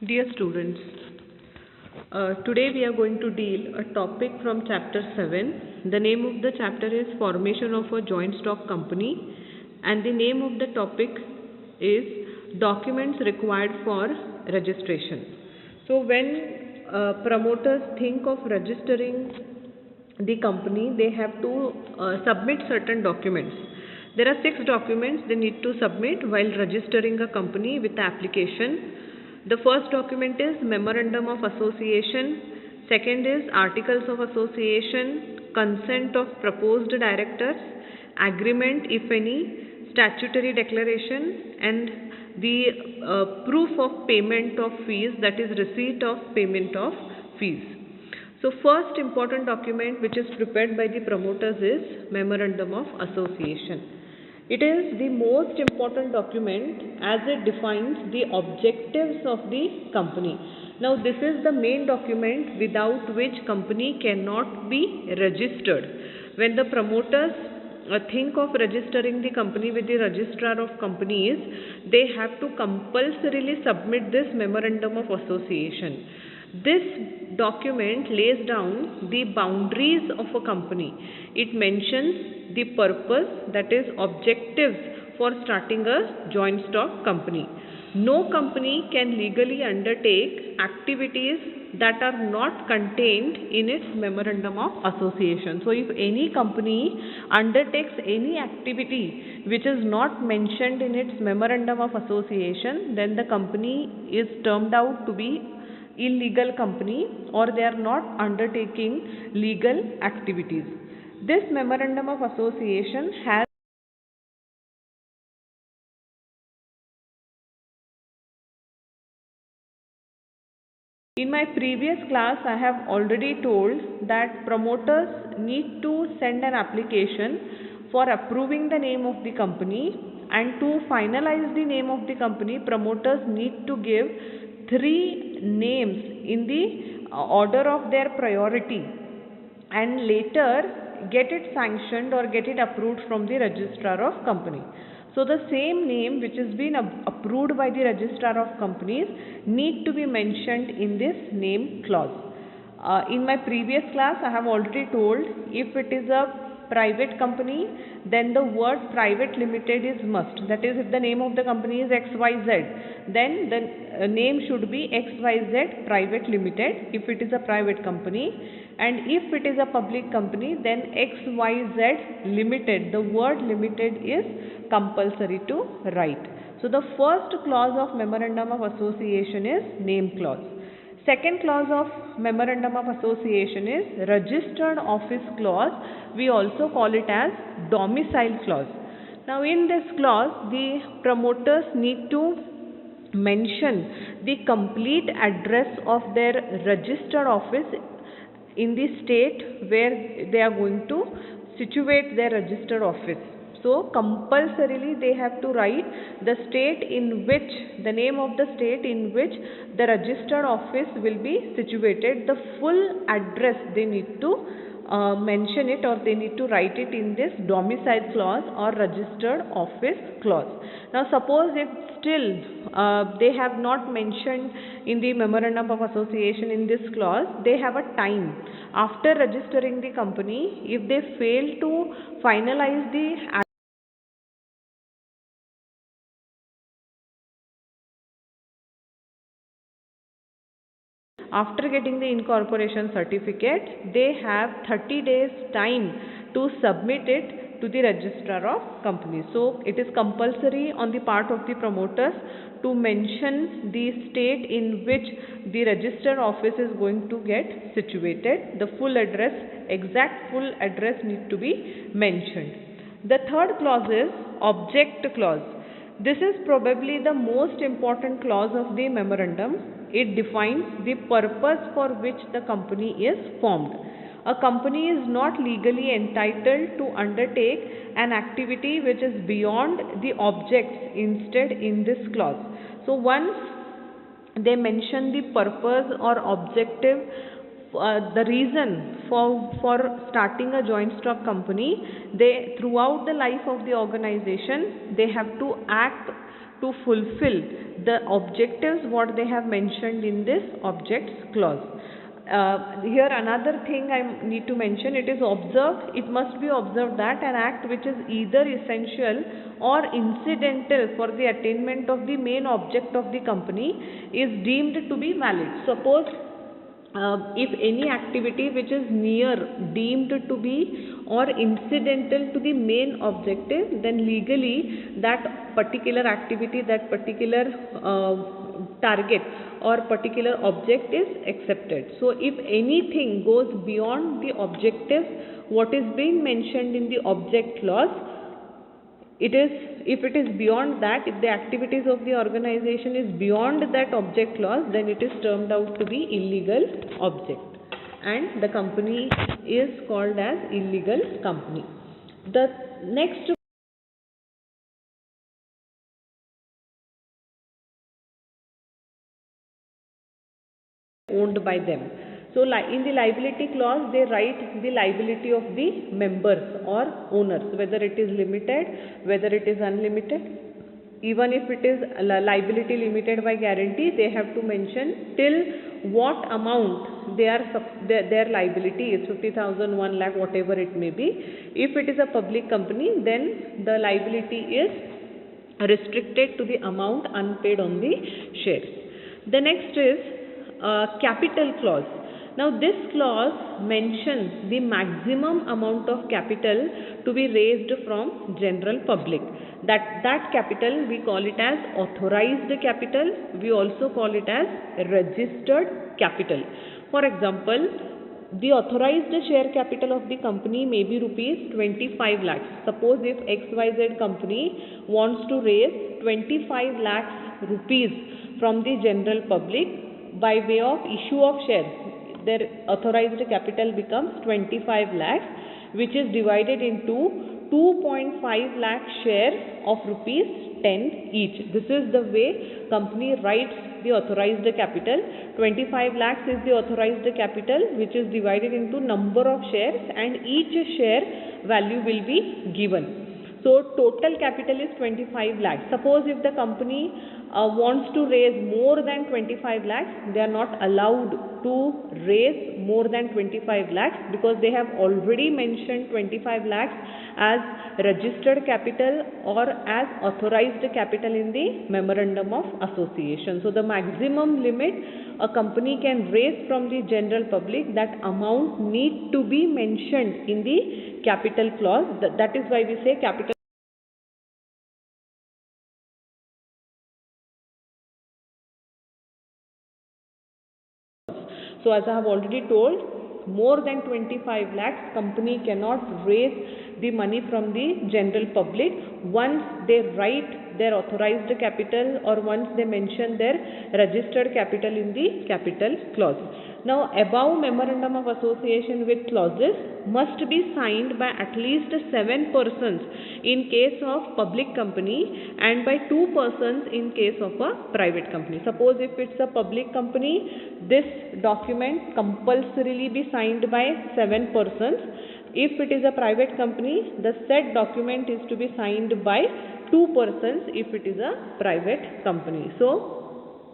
Dear students, today we are going to deal a topic from chapter 7. The name of the chapter is Formation of a Joint Stock Company, and the name of the topic is Documents Required for Registration. So when promoters think of registering the company, they have to submit certain documents. There are 6 documents they need to submit while registering a company with the application. The first document is Memorandum of Association, second is Articles of Association, Consent of Proposed Directors, Agreement if any, Statutory Declaration, and the proof of payment of fees, that is receipt of payment of fees. So first important document which is prepared by the promoters is Memorandum of Association. It is the most important document as it defines the objectives of the company. Now this is the main document without which company cannot be registered. When the promoters think of registering the company with the registrar of companies, they have to compulsorily submit this Memorandum of Association. This document lays down the boundaries of a company. It mentions the purpose, that is objectives for starting a joint stock company. No company can legally undertake activities that are not contained in its Memorandum of Association. So if any company undertakes any activity which is not mentioned in its Memorandum of Association, then the company is termed out to be illegal company, or they are not undertaking legal activities. This Memorandum of Association has in my previous class I have already told that promoters need to send an application for approving the name of the company, and to finalize the name of the company, promoters need to give 3 names in the order of their priority and later get it sanctioned or get it approved from the registrar of company. So the same name which has been approved by the registrar of companies need to be mentioned in this name clause. In my previous class I have already told, if it is a private company, then the word private limited is must. That is, if the name of the company is XYZ, then the name should be XYZ Private Limited if it is a private company, and if it is a public company, then XYZ Limited. The word limited is compulsory to write. So the first clause of Memorandum of Association is name clause. Second clause of Memorandum of Association is Registered Office Clause. We also call it as Domicile Clause. Now in this clause, the promoters need to mention the complete address of their registered office in the state where they are going to situate their registered office. So compulsorily they have to write the state in which, the name of the state in which the registered office will be situated. The full address they need to mention it, or they need to write it in this domicile clause or registered office clause. Now suppose if still they have not mentioned in the Memorandum of Association in this clause, they have a time. After registering the company, if they fail to finalize the after getting the incorporation certificate, they have 30 days time to submit it to the registrar of companies. So it is compulsory on the part of the promoters to mention the state in which the registered office is going to get situated. The full address, exact full address need to be mentioned. The third clause is object clause. This is probably the most important clause of the memorandum. It defines the purpose for which the company is formed. A company is not legally entitled to undertake an activity which is beyond the objects instead in this clause. So once they mention the purpose or objective, the reason for starting a joint stock company, they throughout the life of the organization they have to act to fulfill the objectives what they have mentioned in this objects clause. Here another thing I need to mention, it is observed, it must be observed that an act which is either essential or incidental for the attainment of the main object of the company is deemed to be valid. Suppose if any activity which is near deemed to be or incidental to the main objective, then legally that particular activity, that particular target or particular object is accepted. So if anything goes beyond the objective what is being mentioned in the object clause, it is, if it is beyond that, if the activities of the organization is beyond that object clause, then it is termed out to be illegal object and the company is called as illegal company. The next owned by them. So in the liability clause they write the liability of the members or owners, whether it is limited, whether it is unlimited. Even if it is liability limited by guarantee, they have to mention till what amount their liability is, 50,000, 1 lakh, whatever it may be. If it is a public company, then the liability is restricted to the amount unpaid on the shares. The next is capital clause. Now this clause mentions the maximum amount of capital to be raised from general public. That capital we call it as authorized capital. We also call it as registered capital. For example, the authorized share capital of the company may be rupees 25 lakhs. Suppose if XYZ company wants to raise 25 lakhs rupees from the general public by way of issue of shares, their authorized capital becomes 25 lakhs, which is divided into 2.5 lakh shares of rupees 10 each. This is the way company writes the authorized capital. 25 lakhs is the authorized capital, which is divided into number of shares and each share value will be given. So total capital is 25 lakhs. Suppose if the company wants to raise more than 25 lakhs, they are not allowed to raise more than 25 lakhs because they have already mentioned 25 lakhs as registered capital or as authorized capital in the memorandum of association. So the maximum limit a company can raise from the general public, that amount need to be mentioned in the capital clause. That is why we say capital. So as I have already told, more than 25 lakhs company cannot raise the money from the general public once they write their authorized capital or once they mention their registered capital in the capital clause. Now above memorandum of association with clauses must be signed by at least 7 persons in case of public company and by 2 persons in case of a private company. Suppose if it's a public company, this document compulsorily be signed by 7 persons. If it is a private company, the said document is to be signed by 2 persons if it is a private company. So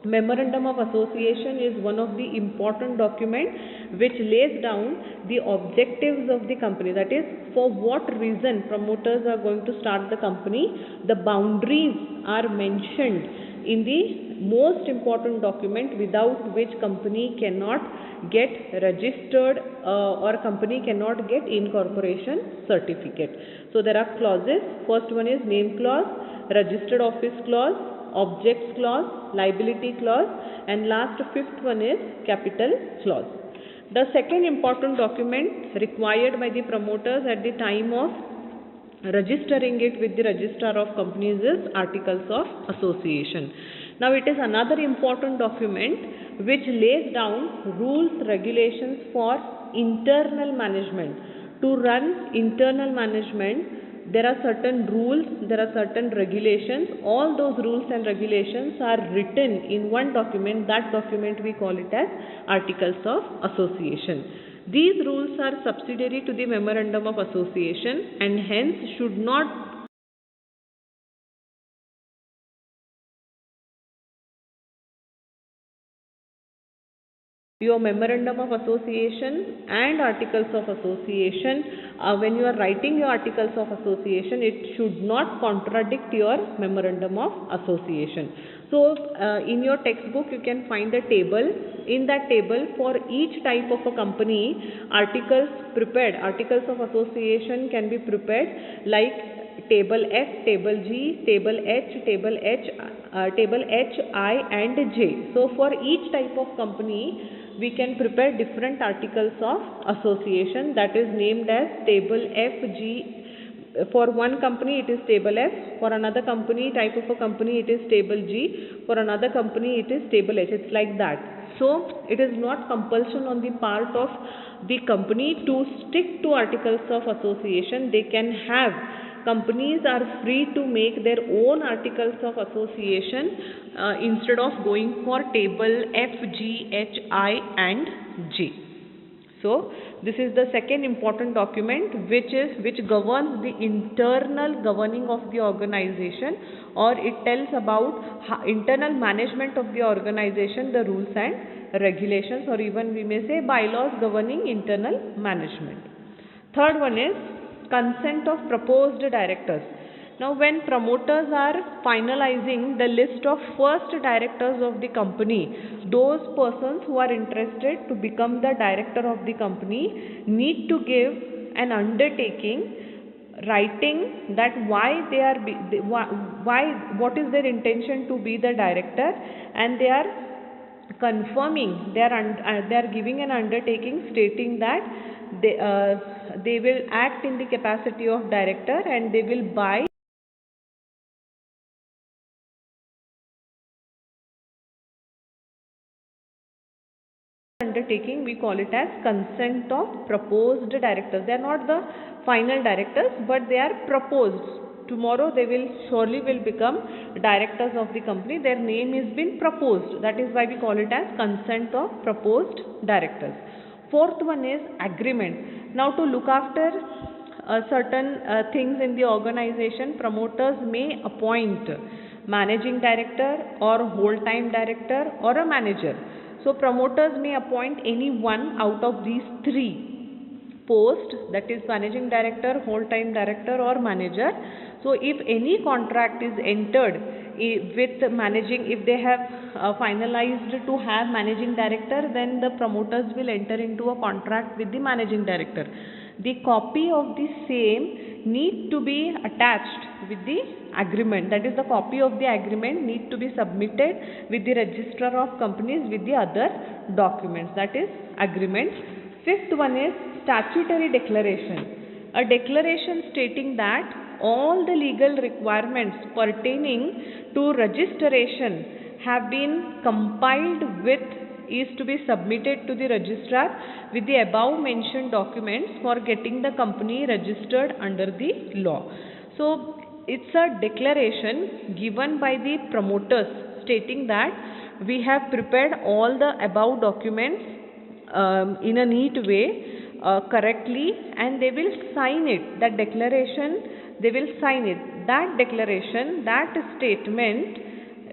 memorandum of association is one of the important documents which lays down the objectives of the company. That is, for what reason promoters are going to start the company. The boundaries are mentioned in the most important document without which company cannot get registered or company cannot get incorporation certificate. So there are clauses. First one is name clause, registered office clause, objects clause, liability clause, and last 5th one is capital clause. The second important document required by the promoters at the time of registering it with the registrar of companies is articles of association. Now it is another important document which lays down rules, regulations for internal management. To run internal management, there are certain rules, there are certain regulations. All those rules and regulations are written in one document. That document we call it as articles of association. These rules are subsidiary to the memorandum of association and hence should not your memorandum of association and articles of association. When you are writing your articles of association, it should not contradict your memorandum of association. So in your textbook you can find a table. In that table, for each type of a company, articles of association can be prepared like table F, table G, table H, I and J. So for each type of company we can prepare different articles of association, that is named as table F, G. For one company it is table F, for another company, type of a company, it is table G, for another company it is table H. It's like that. So it is not compulsion on the part of the company to stick to articles of association. They can have, companies are free to make their own articles of association instead of going for table F, G, H, I and J. So this is the second important document which governs the internal governing of the organization, or it tells about internal management of the organization, the rules and regulations, or even we may say bylaws governing internal management. Third one is consent of proposed directors. Now when promoters are finalizing the list of first directors of the company, those persons who are interested to become the director of the company need to give an undertaking writing that why they are what is their intention to be the director, and they are confirming, they are giving an undertaking stating that they will act in the capacity of director and they will buy undertaking. We call it as consent of proposed directors. They are not the final directors, but they are proposed. Tomorrow they will surely become directors of the company. Their name is been proposed. That is why we call it as consent of proposed directors. Fourth one is agreement. Now to look after certain things in the organization, promoters may appoint managing director or whole-time director or a manager. So promoters may appoint any one out of these three posts, that is managing director, whole-time director or manager. So if any contract is entered with managing, if they have finalized to have managing director, then the promoters will enter into a contract with the managing director. The copy of the same need to be attached with the agreement. That is, the copy of the agreement need to be submitted with the registrar of companies with the other documents, that is agreement. Fifth one is statutory declaration. A declaration stating that all the legal requirements pertaining to registration have been compiled with is to be submitted to the registrar with the above mentioned documents for getting the company registered under the law. So it's a declaration given by the promoters stating that we have prepared all the above documents in a neat way, correctly, and they will sign it. That declaration, they will sign it. That declaration, that statement,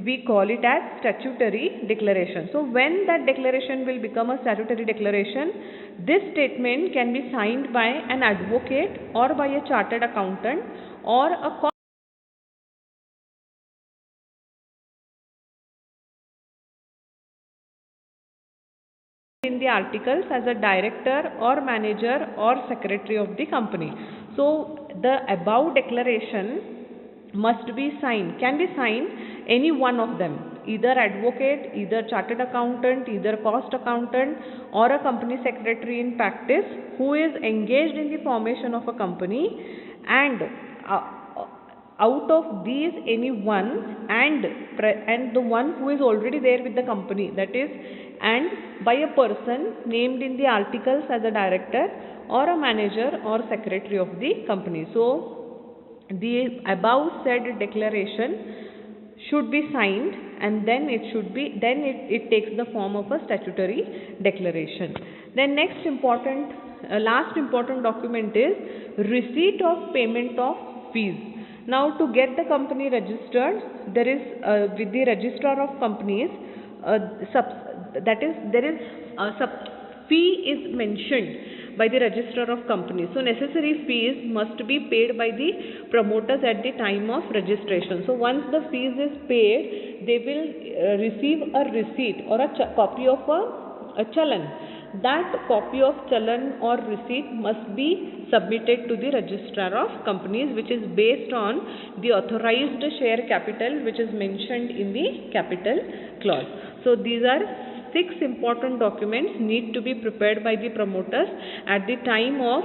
we call it as statutory declaration. So when that declaration will become a statutory declaration, this statement can be signed by an advocate or by a chartered accountant or a in the articles as a director or manager or secretary of the company. So the above declaration must be signed, can be signed any one of them, either advocate, either chartered accountant, either cost accountant or a company secretary in practice who is engaged in the formation of a company, and out of these any one, and the one who is already there with the company, that is, and by a person named in the articles as a director or a manager or secretary of the company. So the above said declaration should be signed, and then it takes the form of a statutory declaration. Then next important last important document is receipt of payment of fees. Now to get the company registered, there is with the registrar of companies that is there is a fee is mentioned by the registrar of companies. So necessary fees must be paid by the promoters at the time of registration. So once the fees is paid, they will receive a receipt or a copy of a challan. That copy of challan or receipt must be submitted to the registrar of companies, which is based on the authorized share capital which is mentioned in the capital clause. So these are 6 important documents need to be prepared by the promoters at the time of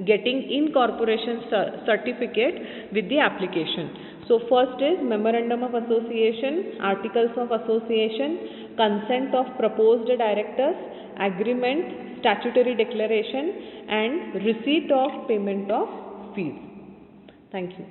getting incorporation certificate with the application. So first is memorandum of association, articles of association, consent of proposed directors, agreement, statutory declaration and receipt of payment of fees. Thank you.